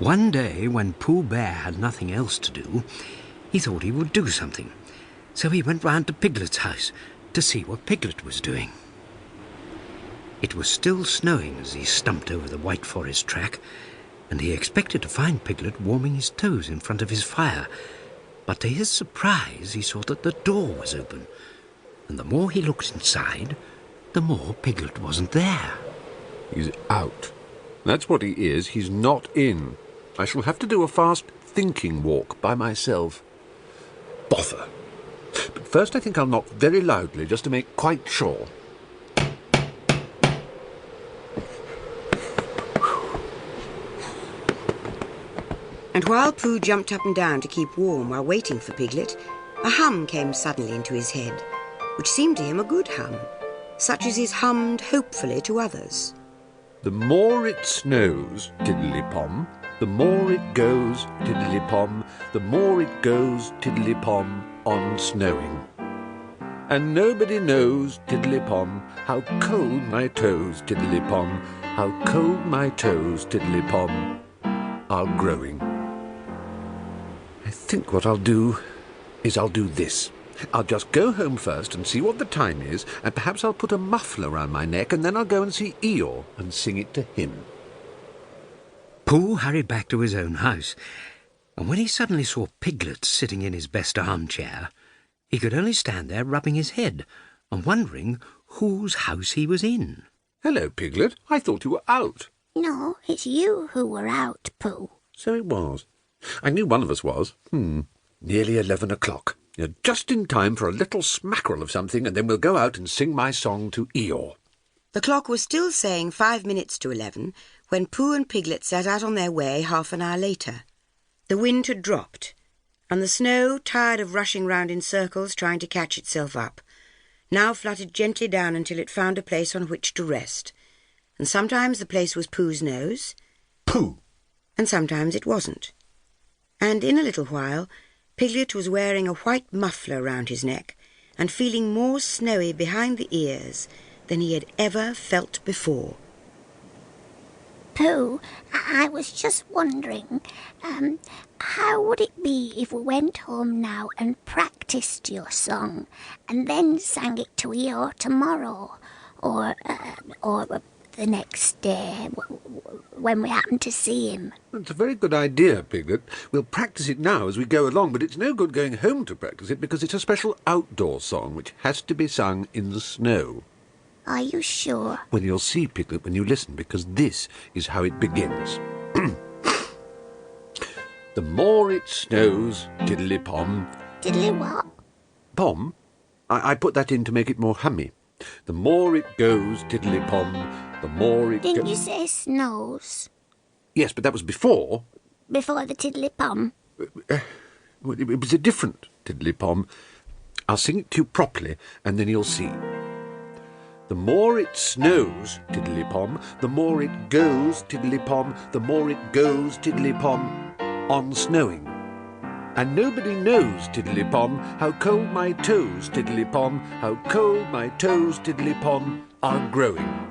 One day, when Pooh Bear had nothing else to do, he thought he would do something. So he went round to Piglet's house to see what Piglet was doing. It was still snowing as he stumped over the White Forest track, and he expected to find Piglet warming his toes in front of his fire. But to his surprise, he saw that the door was open, and the more he looked inside, the more Piglet wasn't there. He's out. That's what he is. He's not in. I shall have to do a fast thinking walk by myself. Bother. But first I think I'll knock very loudly, just to make quite sure. And while Pooh jumped up and down to keep warm while waiting for Piglet, a hum came suddenly into his head, which seemed to him a good hum, such as is hummed hopefully to others. The more it snows, tiddly-pom, the more it goes, tiddly-pom, the more it goes, tiddly-pom, on snowing. And nobody knows, tiddly-pom, how cold my toes, tiddly-pom, how cold my toes, tiddly-pom, are growing. I think what I'll do is I'll do this. I'll just go home first and see what the time is, and perhaps I'll put a muffler round my neck, and then I'll go and see Eeyore and sing it to him. Pooh hurried back to his own house, and when he suddenly saw Piglet sitting in his best armchair, he could only stand there rubbing his head and wondering whose house he was in. Hello, Piglet. I thought you were out. No, it's you who were out, Pooh. So it was. I knew one of us was. Nearly 11 o'clock. You're just in time for a little smackerel of something, and then we'll go out and sing my song to Eeyore. The clock was still saying 5 minutes to 11 when Pooh and Piglet set out on their way half an hour later. The wind had dropped, and the snow, tired of rushing round in circles trying to catch itself up, now fluttered gently down until it found a place on which to rest. And sometimes the place was Pooh's nose. Pooh! And sometimes it wasn't. And in a little while, Piglet was wearing a white muffler round his neck and feeling more snowy behind the ears than he had ever felt before. Pooh, I was just wondering, how would it be if we went home now and practised your song and then sang it to Eeyore tomorrow or the next day when we happen to see him? It's a very good idea, Piglet. We'll practice it now as we go along, but it's no good going home to practice it because it's a special outdoor song which has to be sung in the snow. Are you sure? Well, you'll see, Piglet, when you listen, because this is how it begins. The more it snows, tiddly-pom. Diddly what? Pom? I put that in to make it more hummy. The more it goes, tiddly-pom, the more it Didn't you say snows? Yes, but that was before. Before the tiddly-pom? It was a different tiddly-pom. I'll sing it to you properly, and then you'll see. The more it snows, tiddly-pom, the more it goes, tiddly-pom, the more it goes, tiddly-pom, on snowing. And nobody knows, tiddly-pom, how cold my toes, tiddly-pom, how cold my toes, tiddly-pom, are growing.